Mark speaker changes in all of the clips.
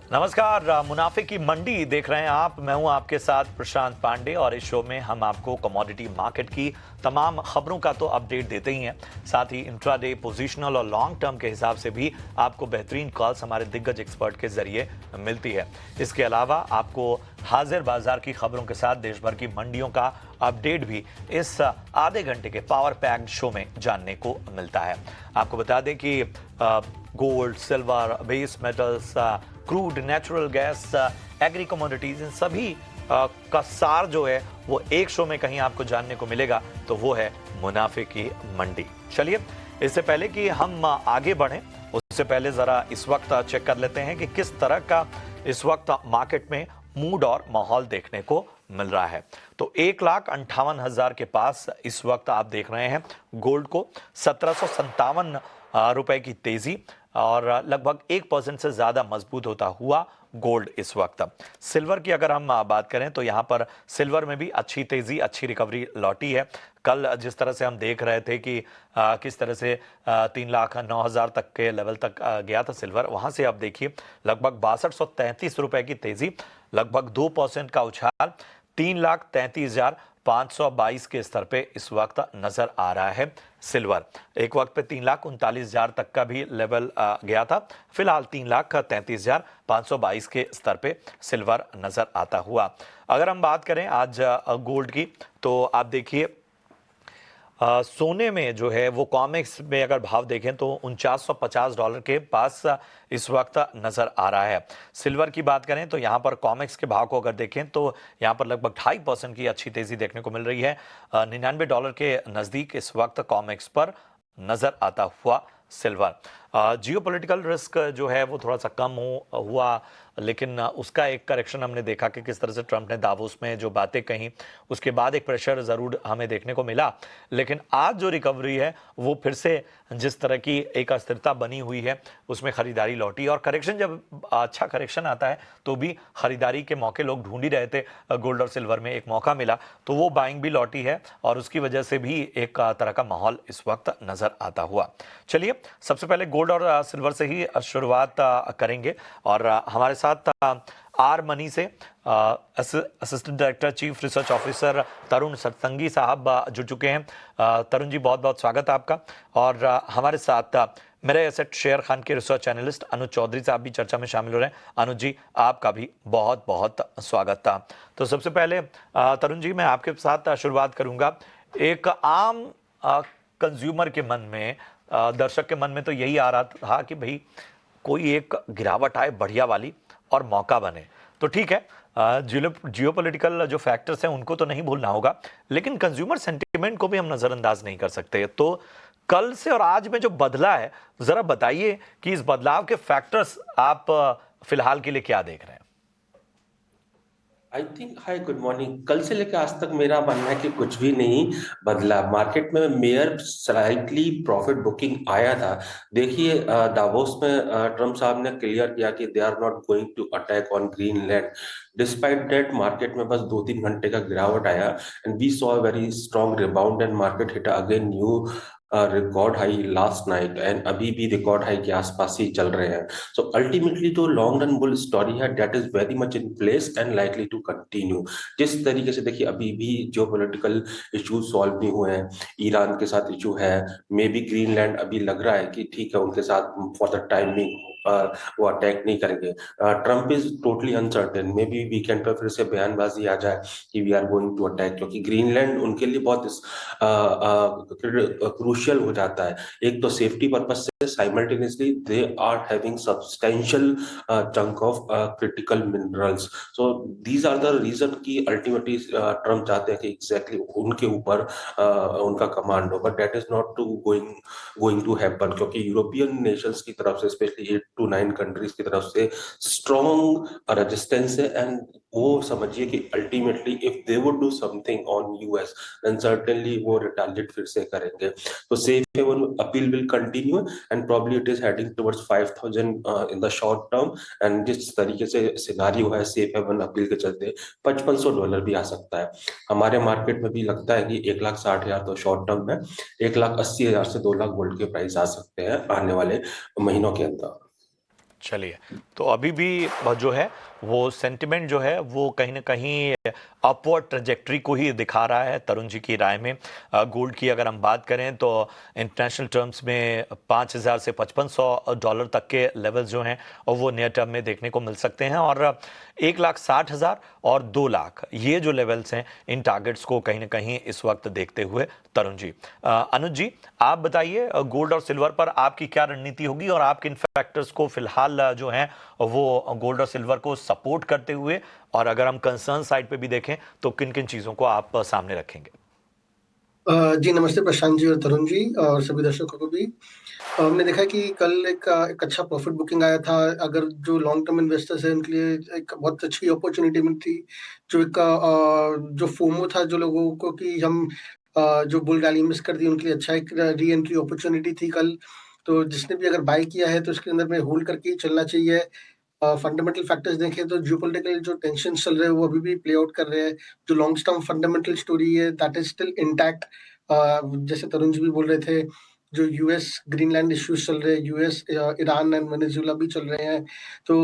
Speaker 1: नमस्कार, मुनाफे की मंडी देख रहे हैं आप। मैं हूं आपके साथ प्रशांत पांडे और इस शो में हम आपको कमोडिटी मार्केट की तमाम खबरों का तो अपडेट देते ही हैं, साथ ही इंट्राडे, पोजीशनल और लॉन्ग टर्म के हिसाब से भी आपको बेहतरीन कॉल्स हमारे दिग्गज एक्सपर्ट के जरिए मिलती है। इसके अलावा आपको हाजिर बाजार की खबरों के साथ देश भर की मंडियों का अपडेट भी इस आधे घंटे के पावर पैक्ड शो में जानने को मिलता है। आपको बता दें कि gold, silver, base metals, crude, natural gas, agri commodities, इन सभी का सार जो है वो एक शो में कहीं आपको जानने को मिलेगा, तो वो है मुनाफे की मंडी। चलिए, इससे पहले कि हम आगे बढ़ें, उससे पहले जरा इस वक्त चेक कर लेते हैं कि किस तरह का इस वक्त मार्केट में मूड और माहौल देखने को मिल रहा है। तो 1,58,000 के पास इस वक्त आप देख रहे हैं गोल्ड को। 1757 रुपए की तेजी और लगभग 1% से ज्यादा मजबूत होता हुआ गोल्ड इस वक्त। सिल्वर की अगर हम बात करें तो यहां पर सिल्वर में भी अच्छी तेजी, अच्छी रिकवरी लौटी है। कल जिस तरह से हम देख रहे थे कि किस तरह से 3,09,000 तक के लेवल तक गया था सिल्वर, वहां से अब देखिए लगभग 6233 रुपए की तेजी, लगभग 2% का उछाल, 3,33,522 के स्तर पे इस वक्त नजर आ रहा है सिल्वर। एक वक्त पे 3,39,000 तक का भी लेवल गया था। फिलहाल 3,33,522 के स्तर पे सिल्वर नजर आता हुआ। अगर हम बात करें आज गोल्ड की, तो आप देखिए सोने में जो है वो कॉमेक्स में अगर भाव देखें तो $4950 के पास इस वक्त नजर आ रहा है। सिल्वर की बात करें तो यहां पर कॉमेक्स के भाव को अगर देखें तो यहां पर लगभग 2.5% की अच्छी तेजी देखने को मिल रही है। $99 के नजदीक इस वक्त कॉमेक्स पर नजर आता हुआ सिल्वर। जियोपॉलिटिकल रिस्क जो है वो थोड़ा सा कम हुआ, लेकिन उसका एक करेक्शन हमने देखा कि किस तरह से ट्रंप ने दावोस में जो बातें कही, उसके बाद एक प्रेशर जरूर हमें देखने को मिला। लेकिन आज जो रिकवरी है वो फिर से जिस तरह की एक अस्थिरता बनी हुई है उसमें खरीदारी लौटी, और करेक्शन जब अच्छा करेक्शन आता है तो भी खरीदारी के मौके लोग ढूंढ ही रहे थे। गोल्ड और सिल्वर में एक मौका मिला तो वो बाइंग भी लौटी है और उसकी वजह से भी एक तरह का माहौल इस वक्त नजर आता हुआ। चलिए, सबसे पहले गोल्ड और सिल्वर से ही शुरुआत करेंगे और हमारे साथ आर मनी से assistant director chief research officer Tarun Satsangi साहब जुड़ चुके हैं। तरुण जी, बहुत बहुत स्वागत है आपका। और हमारे साथ मेरे एसेट शेयर खान के रिसर्च एनालिस्ट अनुज चौधरी साहब भी चर्चा में शामिल हो रहे हैं। अनुज जी, आपका भी बहुत बहुत स्वागत था। तो सबसे पहले तरुण जी, मैं आपके साथ शुरुआत करूंगा। एक आम कंज्यूमर के मन में, दर्शक के मन में तो यही आ रहा था कि भाई कोई एक गिरावट आए बढ़िया वाली और मौका बने। तो ठीक है, जियोपॉलिटिकल जो फैक्टर्स हैं उनको तो नहीं भूलना होगा, लेकिन कंज्यूमर सेंटिमेंट को भी हम नजरअंदाज नहीं कर सकते। तो कल से और आज में जो बदला है, जरा बताइए कि इस बदलाव के फैक्टर्स आप फिलहाल के लिए क्या देख रहे हैं।
Speaker 2: I think, hi, good morning. कल से लेकर आज तक मेरा मानना है कि कुछ भी नहीं बदला। मार्केट में मेयर स्लाइटली प्रॉफिट बुकिंग आया था। देखिए, दावोस में ट्रम्प साहब ने क्लियर किया कि they are not going to attack on Greenland. Despite that market में बस 2-3 घंटे का गिरावट आया and we saw very strong rebound and market hit again new record high last night and अभी भी रिकॉर्ड हाई के आसपास ही चल रहे हैं। सो अल्टीमेटली जो लॉन्ग रन बुल स्टोरी है that is very much in place and likely to continue. जिस तरीके से देखिए अभी भी जो पॉलिटिकल इश्यूज सॉल्व नहीं हुए हैं, ईरान के साथ इशू है, मे बी ग्रीनलैंड अभी लग रहा है कि ठीक है उनके साथ फॉर द टाइमिंग वो अटैक नहीं करेंगे। Trump is totally uncertain, maybe weekend पर फिर से बयानबाजी आ जाए कि we are going to attack, क्योंकि ग्रीनलैंड उनके लिए बहुत क्रूशियल हो जाता है। एक तो सेफ्टी पर्पज से, simultaneously they are having substantial chunk of critical minerals. So these are the reason कि अल्टीमेटली ट्रम्प चाहते हैं कि एग्जैक्टली उनके ऊपर उनका कमांड हो, but that is not to going to happen, क्योंकि यूरोपियन नेशंस की तरफ से, स्पेशली 8 to 9 कंट्रीज की तरफ से स्ट्रॉन्ग रेजिस्टेंस है। एंड वो समझिए कि ultimately if they would do something on US then certainly वो रिटालिएट फिर से करेंगे। तो safe haven appeal will continue and probably it is heading towards 5000 in the short term. And जिस तरीके से सिनारियो है सेफ हेवन अपील के चलते $5500 भी आ सकता है। हमारे मार्केट में भी लगता है कि 1,60,000 तो शॉर्ट टर्म में, 1,80,000 से 2 लाख गोल्ड के प्राइस आ सकते हैं आने वाले महीनों के अंदर।
Speaker 1: चलिए, तो अभी भी जो है वो सेंटिमेंट जो है वो कहीं ना कहीं अपवर्ड ट्रजेक्टरी को ही दिखा रहा है तरुण जी की राय में। गोल्ड की अगर हम बात करें तो इंटरनेशनल टर्म्स में 5,000 से $5,500 तक के लेवल्स जो हैं और वो नियर टर्म में देखने को मिल सकते हैं, और 1,60,000 और 2,00,000 ये जो लेवल्स हैं इन टारगेट्स को कहीं ना कहीं इस वक्त देखते हुए तरुण जी। अनुज जी, आप बताइए गोल्ड और सिल्वर पर आपकी क्या रणनीति होगी और आप किन फैक्टर्स को फिलहाल जो है वो गोल्ड और सिल्वर को सपोर्ट करते हुए, और अगर हम कंसर्न साइड पे भी देखें तो किन किन चीजों को आप सामने रखेंगे?
Speaker 3: जी नमस्ते प्रशांत जी और तरुण जी और सभी दर्शकों को भी। हमने देखा कि कल एक अच्छा प्रॉफिट बुकिंग आया था। अगर जो लॉन्ग टर्म इन्वेस्टर्स हैं उनके लिए एक बहुत अच्छी अपॉर्चुनिटी मिली थी। जो जो फोमो था जो लोगों को कि हम जो बुल रैली मिस कर दी, उनके लिए अच्छा एक री एंट्री अपॉर्चुनिटी थी कल। तो जिसने भी अगर बाय किया है तो इसके अंदर में होल्ड करके ही चलना चाहिए। फंडामेंटल फैक्टर्स देखें तो जियोपॉलिटिकल जो टेंशन चल रहे हैं वो अभी भी प्ले आउट कर रहे हैं। जो लॉन्ग टर्म फंडामेंटल स्टोरी है दैट इज स्टिल इंटैक्ट। जैसे तरुण जी भी बोल रहे थे, जो यूएस ग्रीनलैंड इश्यूज चल रहे हैं, यूएस ईरान एंड वेनेजुएला भी चल रहे हैं। तो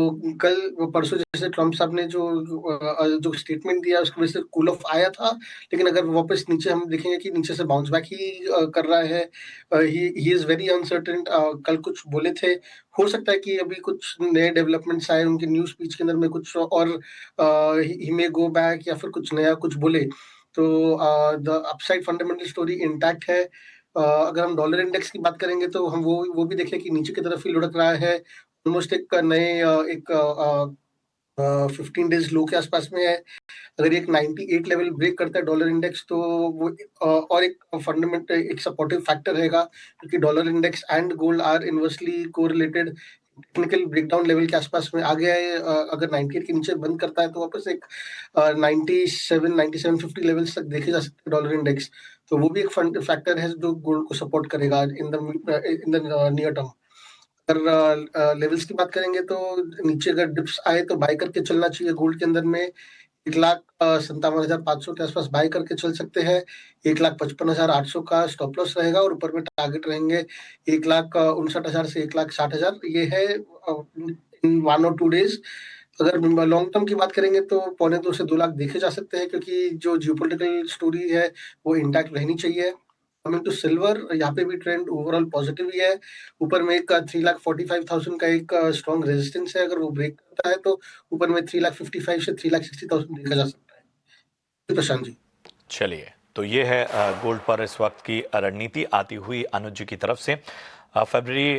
Speaker 3: कल परसों जैसे ट्रम्प साहब ने जो स्टेटमेंट दिया उसकी वजह से कूल ऑफ आया था, लेकिन अगर वापस नीचे हम देखेंगे कि नीचे से बाउंस बैक ही कर रहा है। He is very uncertain. कल कुछ बोले थे, हो सकता है कि अभी कुछ नए डेवलपमेंट्स आए उनके न्यूज स्पीच के अंदर में कुछ और ही मे गो बैक या फिर कुछ नया कुछ बोले। तो the upside fundamental story intact है। अगर हम डॉलर इंडेक्स की बात करेंगे तो हम वो भी देखें कि नीचे की तरफ ही लुढ़क रहा है। ऑलमोस्ट एक नए एक 15 डेज लो के आसपास में है। अगर एक 98 लेवल ब्रेक करता है डॉलर इंडेक्स तो वो और एक फंडामेंटल एक सपोर्टिव फैक्टर रहेगा, क्योंकि dollar index and gold are inversely correlated. Technical breakdown level के आसपास में आ गया है। अगर 98 के नीचे बंद करता है तो वापस एक 97-9750 लेवल्स तक देखे जा सकते हैं डॉलर इंडेक्स। तो वो भी एक फैक्टर है जो गोल्ड को सपोर्ट करेगा इन द नियर टर्म। अगर लेवल्स की बात करेंगे तो नीचे अगर डिप्स आए तो बाय करके चलना चाहिए गोल्ड के अंदर में। 1,57,500 के आसपास बाय करके चल सकते हैं। 1,55,800 का स्टॉप लॉस रहेगा और ऊपर में टारगेट रहेंगे 1,59,000 से 1,60,000। ये है इन 1 और 2 डेज। अगर लॉन्ग टर्म की बात करेंगे तो 1.25 से 2 लाख देखे जा सकते हैं, क्योंकि जो जियोपॉलिटिकल स्टोरी है वो इंटैक्ट रहनी चाहिए। कमिंग टू सिल्वर, यहाँ पे भी ट्रेंड ओवरऑल पॉजिटिव ही है। ऊपर में एक 3,45,000 का एक स्ट्रॉन्ग रेजिस्टेंस है। अगर वो ब्रेक करता है तो ऊपर में 3,55,000 से 3,60,000 देखा जा सकता है। जी, प्रशांत जी।
Speaker 1: चलिए, तो ये है गोल्ड पर इस वक्त की रणनीति आती हुई अनुज जी की तरफ से। फरवरी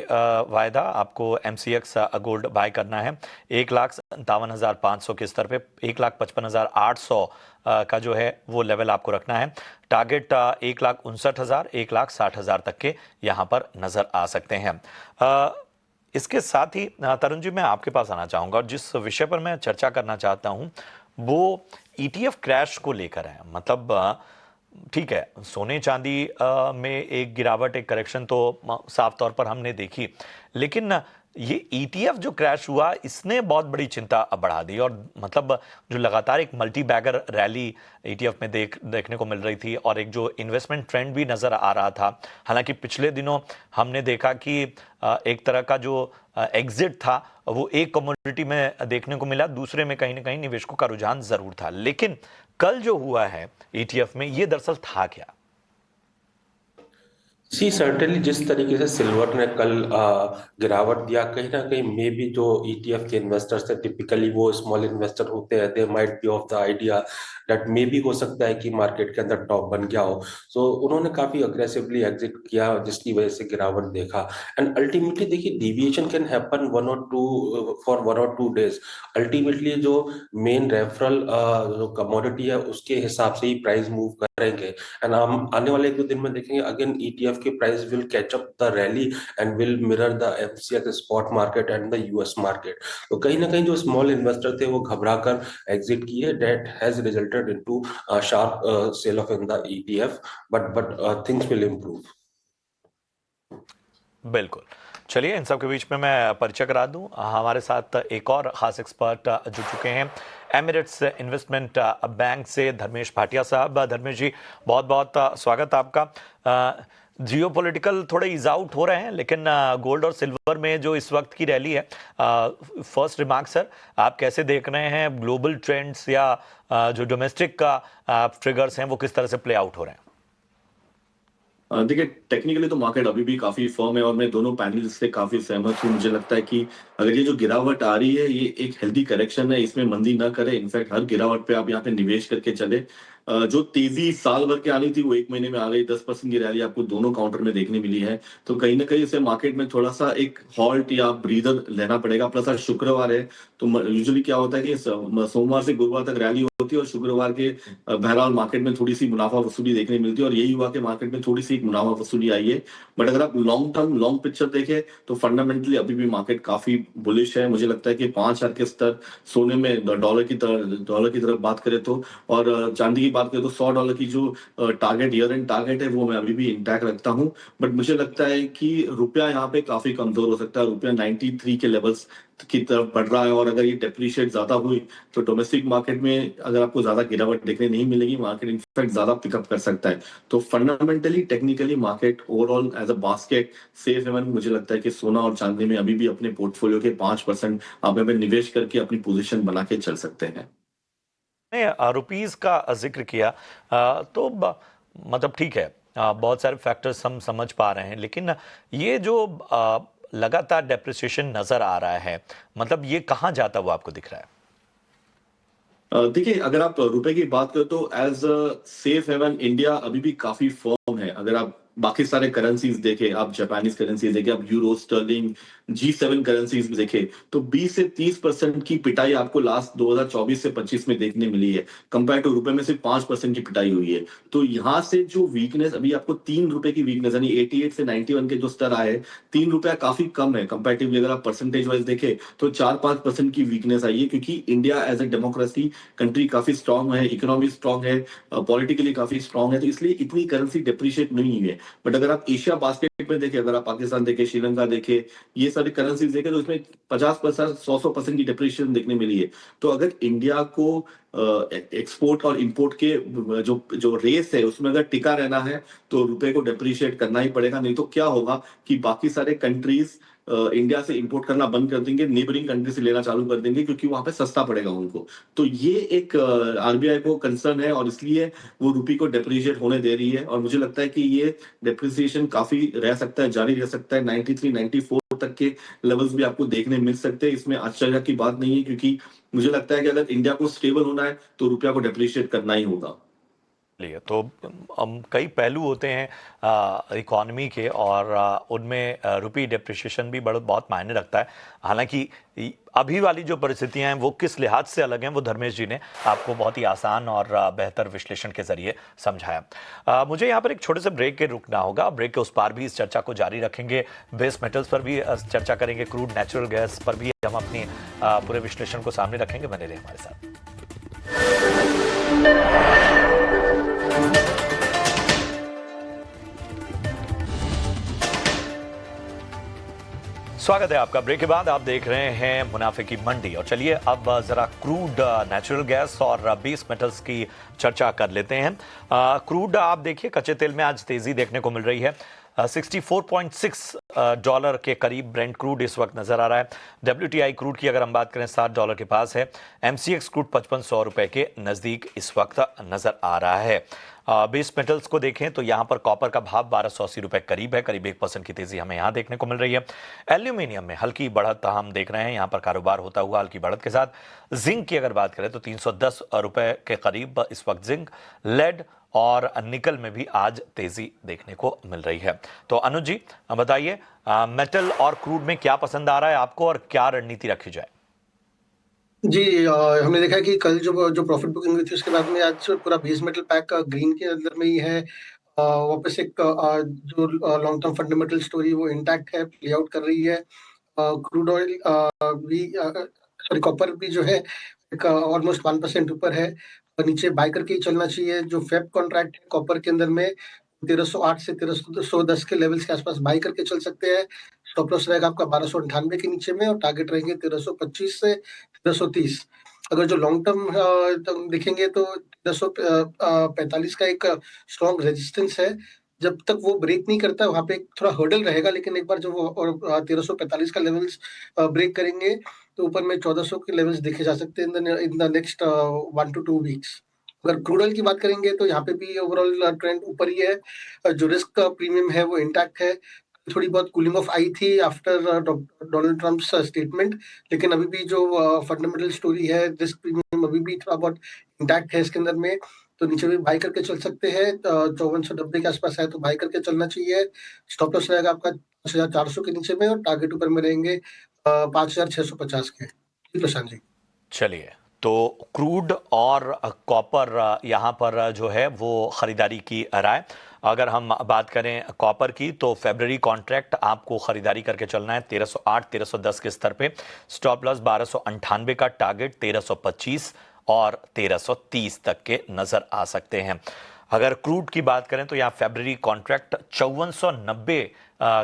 Speaker 1: वायदा आपको MCX गोल्ड बाय करना है 1,57,500 के स्तर पे। 1,55,800 का जो है वो लेवल आपको रखना है। टारगेट 1,59,000 1,60,000 तक के यहाँ पर नजर आ सकते हैं। इसके साथ ही तरुण जी, मैं आपके पास आना चाहूंगा और जिस विषय पर मैं चर्चा करना चाहता हूं वो ETF क्रैश को लेकर है। मतलब ठीक है, सोने चांदी में एक गिरावट, एक करेक्शन तो साफ तौर पर हमने देखी, लेकिन ये ETF जो क्रैश हुआ इसने बहुत बड़ी चिंता बढ़ा दी। और मतलब जो लगातार एक मल्टी बैगर रैली ETF में देखने को मिल रही थी और एक जो इन्वेस्टमेंट ट्रेंड भी नजर आ रहा था। हालांकि पिछले दिनों हमने देखा कि एक तरह का जो एग्जिट था वो एक कमोडिटी में देखने को मिला, दूसरे में कहीं ना कहीं निवेशकों का रुझान जरूर था। लेकिन कल जो हुआ है ETF में, ये दरअसल था क्या?
Speaker 2: सी सर्टेनली जिस तरीके से सिल्वर ने कल गिरावट दिया, कहीं ना कहीं मे बी जो ETF के इन्वेस्टर्स थे, टिपिकली वो स्मॉल इन्वेस्टर होते हैं, they might be of the idea that may be हो सकता है कि मार्केट के अंदर टॉप बन गया हो। सो उन्होंने काफी अग्रेसिवली एग्जिट किया जिसकी वजह से गिरावट देखा। एंड अल्टीमेटली देखिए, डिविएशन कैन हैपन 1 और 2 डेज। अल्टीमेटली जो मेन रेफरल जो कमोडिटी है उसके हिसाब से ही प्राइस मूव करेंगे। एंड हम आने वाले 1-2 दिन में देखेंगे अगेन ETF के price will catch up the rally and will mirror the MCX spot market and the US market. तो कहीं ना कहीं जो स्मॉल इन्वेस्टर थे वो घबरा कर एग्जिट किए, that has resulted into sharp sell off in the ETF, but things will improve.
Speaker 1: बिल्कुल। चलिए, इन सब के बीच में मैं परिचय करा दूं, हमारे साथ एक और खास एक्सपर्ट जुड़ चुके हैं एमिरेट्स इन्वेस्टमेंट बैंक से, धर्मेश भाटिया साहब। धर्मेश जी, बहुत बहुत स्वागत आपका। जियोपॉलिटिकल थोड़े ईज आउट हो रहे हैं, लेकिन गोल्ड और सिल्वर में जो इस वक्त की रैली है, फर्स्ट रिमार्क सर, आप कैसे देख रहे हैं ग्लोबल ट्रेंड्स या जो डोमेस्टिक का ट्रिगर्स हैं वो किस तरह से प्ले आउट हो रहे हैं?
Speaker 4: देखिए, टेक्निकली तो मार्केट अभी भी काफी फर्म है और मैं दोनों पैनल से काफी सहमत हूँ। मुझे लगता है कि अगर ये जो गिरावट आ रही है ये एक हेल्दी करेक्शन है, इसमें मंदी ना करे। इनफैक्ट हर गिरावट पे आप यहाँ पे निवेश करके चले। जो तेजी साल भर के आनी थी वो एक महीने में आ गई। 10% की रैली आपको दोनों काउंटर में देखने मिली है। तो कहीं ना कहीं इसे मार्केट में थोड़ा सा एक हॉल्ट या ब्रीदर लेना पड़ेगा। प्लस आज शुक्रवार है, तो यूजुअली क्या होता है कि सोमवार से गुरुवार तक रैली होती है और शुक्रवार के बहरहाल मार्केट में थोड़ी सी मुनाफा वसूली देखने मिलती है और यही हुआ कि मार्केट में थोड़ी सी एक मुनाफा वसूली आई है। बट अगर आप लॉन्ग टर्म लॉन्ग पिक्चर देखें तो फंडामेंटली अभी भी मार्केट काफी बुलिश है। मुझे लगता है कि 5,000 के स्तर सोने में डॉलर की तरफ बात करें तो, और चांदी की बात करें तो $100 की जो टारगेट ईयर एंड टारगेट है वो मैं अभी भी इंटैक्ट रखता हूँ। बट मुझे लगता है कि रुपया यहाँ पे काफी कमजोर हो सकता है। रुपया 93 के लेवल्स की तरफ बढ़ रहा है और अगर ये डेप्रिशिएट ज्यादा हुई तो डोमेस्टिक मार्केट में अगर आपको ज्यादा गिरावट देखने नहीं मिलेगी, मार्केट इनफैक्ट ज्यादा पिकअप कर सकता है। तो fundamentally technically market overall as a basket safe है। मुझे लगता है कि सोना और चांदी में अभी भी अपने पोर्टफोलियो के 5% आप यहाँ पे निवेश करके अपनी पोजीशन बना के चल सकते हैं।
Speaker 1: ने रुपीस का जिक्र किया, तो मतलब ठीक है, बहुत सारे फैक्टर्स हम समझ पा रहे हैं, लेकिन ये जो लगातार डेप्रिसिएशन नजर आ रहा है, मतलब ये कहाँ जाता हुआ आपको दिख रहा है?
Speaker 4: देखिए, अगर आप रुपए की बात करें तो as a safe haven India अभी भी काफी फर्म है। अगर आप बाकी सारे करेंसीज देखें, आप जापानीज करेंसीज देखें, आप यूरो स्टर्लिंग G7 करेंसीज भी देखें, तो 20 से 30% की पिटाई आपको लास्ट 2024 से 25 में देखने मिली है। कंपेयर टू रुपए में सिर्फ 5% की पिटाई हुई है। तो यहाँ से जो वीकनेस अभी आपको ₹3 की वीकनेस यानी 88 से 91 के जो स्तर आए, ₹3 काफी कम है कंपेरेटिवली। अगर आप परसेंटेज वाइज देखें तो 4-5% की वीकनेस आई है, क्योंकि India as a democracy country काफी स्ट्रांग है, इकोनॉमी स्ट्रांग है, पॉलिटिकली काफी स्ट्रांग है, तो इसलिए इतनी करेंसी डिप्रिशिएट नहीं हुई है। बट अगर आप एशिया बास्केट में देखें, अगर आप पाकिस्तान देखें, श्रीलंका देखें, ये सारी करेंसीज देखें, तो इसमें 50%, 100% की डिप्रिशिएशन देखने मिली है। तो अगर इंडिया को एक्सपोर्ट और इंपोर्ट के जो जो रेस है उसमें अगर टिका रहना है तो रुपए को डिप्रिशिएट करना ही पड़ेगा। नहीं तो क्या होगा कि बाकी सारे कंट्रीज इंडिया से इंपोर्ट करना बंद कर देंगे, नेबरिंग कंट्री से लेना चालू कर देंगे, क्योंकि वहां पे सस्ता पड़ेगा उनको। तो ये एक आरबीआई को कंसर्न है और इसलिए वो रुपी को डेप्रिशिएट होने दे रही है। और मुझे लगता है कि ये डेप्रिसिएशन काफी रह सकता है, जारी रह सकता है। 93, 94 तक के लेवल्स भी आपको देखने मिल सकते हैं। इसमें आश्चर्य की बात नहीं है, क्योंकि मुझे लगता है कि अगर इंडिया को स्टेबल होना है तो रुपया को डेप्रिशिएट करना ही होगा।
Speaker 1: लिए तो कई पहलू होते हैं इकॉनमी के, और उनमें रुपी डेप्रिसिएशन भी बहुत मायने रखता है। हालांकि अभी वाली जो परिस्थितियां हैं वो किस लिहाज से अलग हैं, वो धर्मेश जी ने आपको बहुत ही आसान और बेहतर विश्लेषण के जरिए समझाया। मुझे यहाँ पर एक छोटे से ब्रेक के रुकना होगा। ब्रेक के उस पार भी इस चर्चा को जारी रखेंगे, बेस मेटल्स पर भी चर्चा करेंगे, क्रूड नेचुरल गैस पर भी हम अपनी पूरे विश्लेषण को सामने रखेंगे। बने रहिए हमारे साथ। स्वागत है आपका। ब्रेक के बाद आप देख रहे हैं मुनाफे की मंडी, और चलिए अब जरा क्रूड, नेचुरल गैस और बेस मेटल्स की चर्चा कर लेते हैं। क्रूड आप देखिए, कच्चे तेल में आज तेजी देखने को मिल रही है। $64.6 के करीब ब्रेंट क्रूड इस वक्त नजर आ रहा है। WTI क्रूड की अगर हम बात करें $60 के पास है। MCX क्रूड $5500 के नजदीक इस वक्त नजर आ रहा है। बेस मेटल्स को देखें तो यहां पर कॉपर का भाव ₹1280 करीब है, करीब 1% की तेजी हमें यहां देखने को मिल रही है। एल्यूमिनियम में हल्की बढ़त हम देख रहे हैं, यहां पर कारोबार होता हुआ हल्की बढ़त के साथ। जिंक की अगर बात करें तो ₹310 के करीब इस वक्त जिंक। लेड और निकल में भी आज तेजी देखने को मिल रही है। तो अनुज जी बताइए, मेटल और क्रूड में क्या पसंद आ रहा है आपको और क्या रणनीति रखी जाए?
Speaker 3: जी, हमने देखा है कि कल जो जो प्रॉफिट बुकिंग हुई थी उसके बाद में आज पूरा बेस मेटल पैक ग्रीन के अंदर में ही है। वापस एक जो लॉन्ग टर्म फंडामेंटल स्टोरी वो इंटैक्ट है, प्ले आउट कर रही है। क्रूड ऑयल भी, सॉरी, कॉपर भी जो है एक ऑलमोस्ट 1% ऊपर है, और नीचे बाय करके ही चलना चाहिए। जो फेब कॉन्ट्रैक्ट है कॉपर के अंदर में 1308 से 1310 के लेवल्स के आसपास बाय करके चल सकते हैं। स्टॉप लॉस रहेगा आपका 1298 के नीचे में, और टारगेट रहेंगे 1325 से 1330। अगर जो लॉन्ग टर्म देखेंगे तो 1345 का एक स्ट्रॉन्ग रेजिस्टेंस है, जब तक वो ब्रेक नहीं करता वहाँ पे एक थोड़ा हर्डल रहेगा, लेकिन एक बार जब वो और 1345 का लेवल्स ब्रेक करेंगे तो ऊपर में 1400 के लेवल्स देखे जा सकते हैं in the next 1 to 2 weeks. अगर क्रूड ऑयल की बात करेंगे तो यहाँ पे भी ओवरऑल ट्रेंड ऊपर ही है। जो रिस्क का प्रीमियम है वो इंटैक्ट है। थोड़ी बहुत कूलिंग ऑफ आई थी आफ्टर डोनाल्ड ट्रम्प्स स्टेटमेंट, लेकिन अभी भी जो फंडामेंटल स्टोरी है, रिस्क प्रीमियम अभी भी थोड़ा बहुत इंटैक्ट है इसके अंदर में। तो नीचे भी बाई करके चल सकते हैं। 5490 के आसपास है तो बाई करके चलना चाहिए। स्टॉप लॉस रहेगा आपका 5400 के नीचे में, और टारगेट ऊपर में रहेंगे 5650 के। जी प्रशांत जी।
Speaker 1: चलिए, तो क्रूड और कॉपर यहाँ पर जो है वो खरीदारी की राय। अगर हम बात करें कॉपर की तो फेब्रवरी कॉन्ट्रैक्ट आपको खरीदारी करके चलना है 1308 1310 के स्तर पे। स्टॉप लॉस 1298 का, टारगेट 1325 और 1330 तक के नजर आ सकते हैं। अगर क्रूड की बात करें तो यहाँ फेब्रवरी कॉन्ट्रैक्ट 5490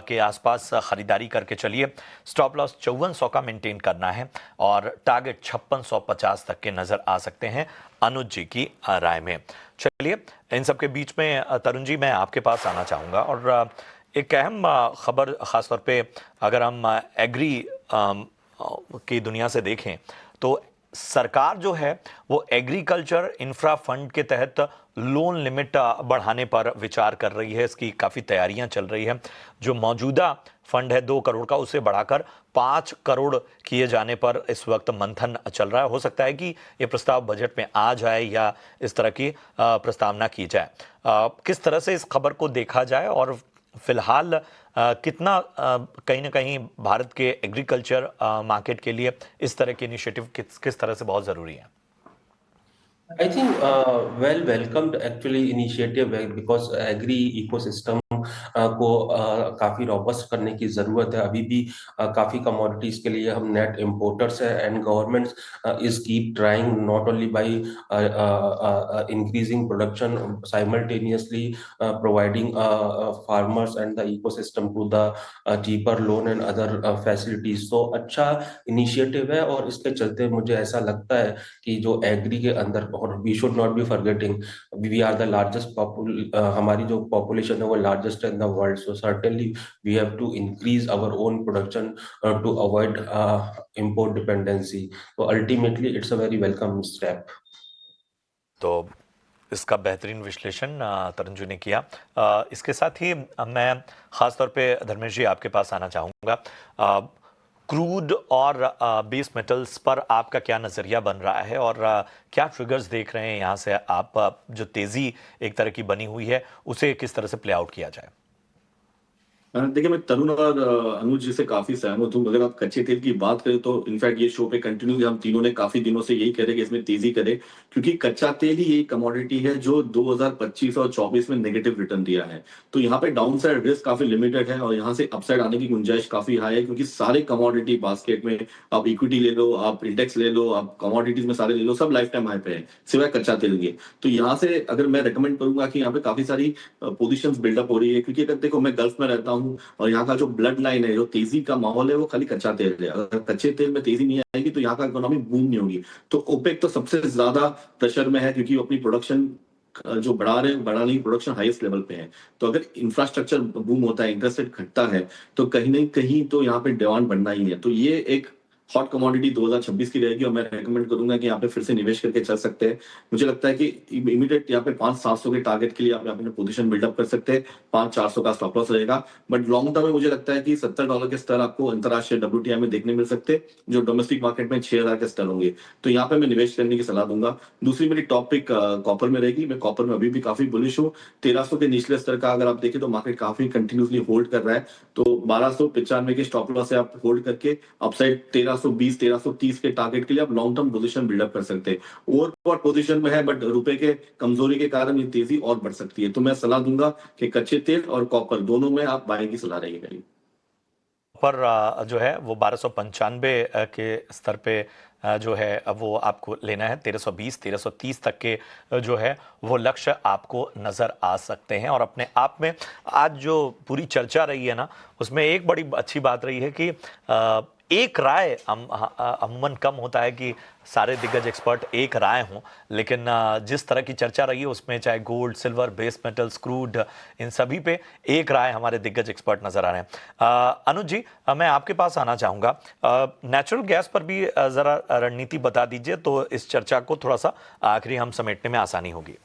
Speaker 1: के आसपास खरीदारी करके चलिए। स्टॉप लॉस 5400 का मेंटेन करना है और टारगेट 5650 तक के नजर आ सकते हैं अनुज जी की राय में। चलिए, इन सब के बीच में तरुण जी मैं आपके पास आना चाहूँगा और एक अहम खबर, ख़ासतौर पे अगर हम एग्री की दुनिया से देखें तो सरकार जो है वो एग्रीकल्चर इंफ्रा फंड के तहत लोन लिमिट बढ़ाने पर विचार कर रही है। इसकी काफ़ी तैयारियां चल रही है। जो मौजूदा फंड है 2 करोड़ का, उसे बढ़ाकर 5 करोड़ किए जाने पर इस वक्त मंथन चल रहा है। हो सकता है कि ये प्रस्ताव बजट में आ जाए या इस तरह की प्रस्तावना की जाए। किस तरह से इस खबर को देखा जाए और फिलहाल कितना कहीं ना कहीं भारत के एग्रीकल्चर मार्केट के लिए इस तरह के इनिशिएटिव किस तरह से बहुत ज़रूरी है?
Speaker 2: I think well welcomed actually initiative है, because agri ecosystem को काफी रॉबस्ट करने की जरूरत है। अभी भी काफी कमोडिटीज के लिए हम नेट इम्पोर्टर्स है, and government is keep trying not only by increasing production, simultaneously providing farmers and the ecosystem to the cheaper loan and other facilities. तो अच्छा इनिशिएटिव है, और इसके चलते मुझे ऐसा लगता है कि जो एग्री के अंदर, और we should not be forgetting we are the largest हमारी जो पॉपुलेशन है वो largest in the world, so certainly we have to increase our own production to avoid import dependency. तो ultimately it's a very welcome step.
Speaker 1: तो इसका बेहतरीन विश्लेषण तरुण जी ने किया। इसके साथ ही मैं ख़ास तौर पे धर्मेश जी आपके पास आना चाहूँगा। क्रूड और बेस मेटल्स पर आपका क्या नज़रिया बन रहा है और क्या ट्रिगर्स देख रहे हैं यहाँ से आप? जो तेज़ी एक तरह की बनी हुई है उसे किस तरह से प्ले आउट किया जाए?
Speaker 4: देखिए, मैं तरुण और अनुज जी से काफी सहमत हूँ। अगर आप कच्चे तेल की बात करें तो इनफैक्ट ये शो पे कंटिन्यू हम तीनों ने काफी दिनों से यही कह रहे कि इसमें तेजी करे, क्योंकि कच्चा तेल ही एक कमोडिटी है जो 2025 और 24 में नेगेटिव रिटर्न दिया है। तो यहाँ पे डाउन साइड रिस्क काफी लिमिटेड है और यहाँ से अपसाइड आने की गुंजाइश काफी हाई है, क्योंकि सारे कमोडिटी बास्केट में आप इक्विटी ले लो, आप इंडेक्स ले लो, आप कमोडिटीज में सारे ले लो, सब लाइफ टाइम हाई पे है सिवाय कच्चा तेल के। तो यहाँ से अगर मैं रिकमेंड करूंगा कि यहाँ पे काफी सारी पोजिशन बिल्डअप हो रही है, क्योंकि अगर देखो मैं गल्फ में रहता हूँ और यहाँ का जो ब्लड लाइन है, जो तेजी का माहौल है, वो खाली कच्चा तेल है। अगर कच्चे तेल में तेजी नहीं आएगी तो यहाँ का इकोनॉमी बूम नहीं होगी। तो ओपेक तो सबसे ज्यादा प्रेशर में है, क्योंकि वो अपनी प्रोडक्शन जो बढ़ाने की प्रोडक्शन हाईएस्ट लेवल पे है। तो अगर इंफ्रास्ट्रक्चर बूम होता है, इंटरेस्ट रेट घटता है, तो कहीं ना कहीं तो यहाँ पे डिमांड बढ़ना ही है। तो ये एक हॉट कमोडिटी 2026 की रहेगी और मैं रेकमेंड करूंगा कि यहाँ पे फिर से निवेश करके चल सकते हैं। मुझे लगता है कि इमीडिएट यहाँ पे 5-700 के टारगेट के लिए आप अपने पोजीशन बिल्डअप कर सकते हैं। 5-400 का स्टॉप लॉस रहेगा, बट लॉन्ग टर्म में मुझे लगता है कि $70 के स्तर आपको अंतरराष्ट्रीय WTI में देखने मिल सकते हैं, जो डोमेस्टिक मार्केट में 6000 के स्तर होंगे। तो यहाँ पे मैं निवेश करने की सलाह दूंगा। दूसरी मेरी टॉपिक कॉपर में रहेगी। मैं कॉपर में अभी भी काफी बुलिश हूँ। 1300 के निचले स्तर का अगर आप देखें तो मार्केट काफी कंटिन्यूसली होल्ड कर रहा है। तो 1295 के स्टॉप लॉस से आप होल्ड करके अपसाइड 1320-1330 के टारगेट के लिए आप लॉन्ग टर्म पोजीशन बिल्डअप कर सकते हैं। ओवरबॉट पोजीशन में है, बट रुपए के कमजोरी के कारण ये तेजी और बढ़ सकती है। तो मैं सलाह दूंगा कि कच्चे तेल और कॉपर दोनों में आप बाइंग की सलाह रहेगी मेरी।
Speaker 1: पर जो है वो 1295 के स्तर पे जो है अब वो आपको लेना है। 1320-1330 तक के जो है वो लक्ष्य आपको नज़र आ सकते हैं। और अपने आप में आज जो पूरी चर्चा रही है ना, उसमें एक बड़ी अच्छी बात रही है कि एक राय अमूमन कम होता है कि सारे दिग्गज एक्सपर्ट एक राय हों, लेकिन जिस तरह की चर्चा रही है उसमें चाहे gold, silver, base metals, crude, इन सभी पे एक राय हमारे दिग्गज एक्सपर्ट नजर आ रहे हैं। अनुज जी, मैं आपके पास आना चाहूँगा। नेचुरल गैस पर भी ज़रा रणनीति बता दीजिए तो इस चर्चा को थोड़ा सा आखिरी हम समेटने में आसानी होगी।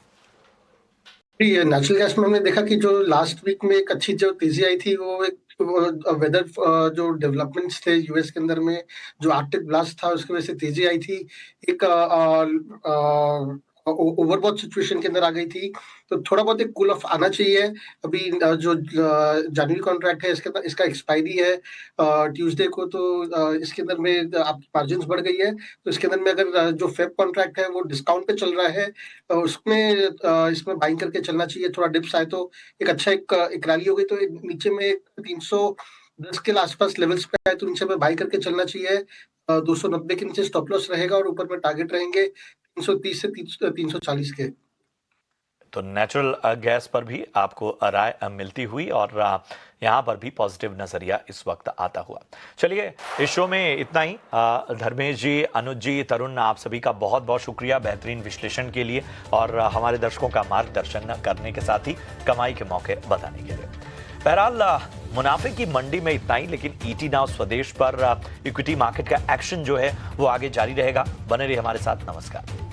Speaker 3: ये नेचुरल गैस में हमने देखा कि जो लास्ट वीक में एक अच्छी जो तेजी आई थी वो एक वेदर जो डेवलपमेंट्स थे यूएस के अंदर में, जो आर्कटिक ब्लास्ट था उसकी वजह से तेजी आई थी। एक ओवरबॉट सिचुएशन के अंदर आ गई थी, तो थोड़ा बहुत एक कूल ऑफ आना चाहिए। अभी जो जनवरी कॉन्ट्रैक्ट है इसके अंदर इसका एक्सपायरी है ट्यूसडे को, तो इसके अंदर में आपकी मार्जिन बढ़ गई है। तो इसके अंदर में अगर जो फेब कॉन्ट्रैक्ट है वो डिस्काउंट पे चल रहा है, उसमें इसमें बाइंग करके चलना चाहिए। थोड़ा डिप्स आए तो एक अच्छा एक रैली हो गई तो नीचे में 310 के आसपास लेवल्स पे आए तो नीचे में बाई करके चलना चाहिए। 290 के नीचे स्टॉप लॉस रहेगा और ऊपर में टारगेट रहेंगे 330 से 340 के।
Speaker 1: तो नेचुरल गैस पर भी आपको राय मिलती हुई और यहाँ पर भी पॉजिटिव नजरिया इस वक्त आता हुआ। चलिए, इस शो में इतना ही। धर्मेश जी, अनुज जी, तरुण, आप सभी का बहुत बहुत शुक्रिया बेहतरीन विश्लेषण के लिए और हमारे दर्शकों का मार्गदर्शन करने के साथ ही कमाई के मौके बताने के लिए। बहरहाल मुनाफे की मंडी में इतना ही, लेकिन ईटी नाउ स्वदेश पर इक्विटी मार्केट का एक्शन जो है वो आगे जारी रहेगा। बने रहिए हमारे साथ। नमस्कार।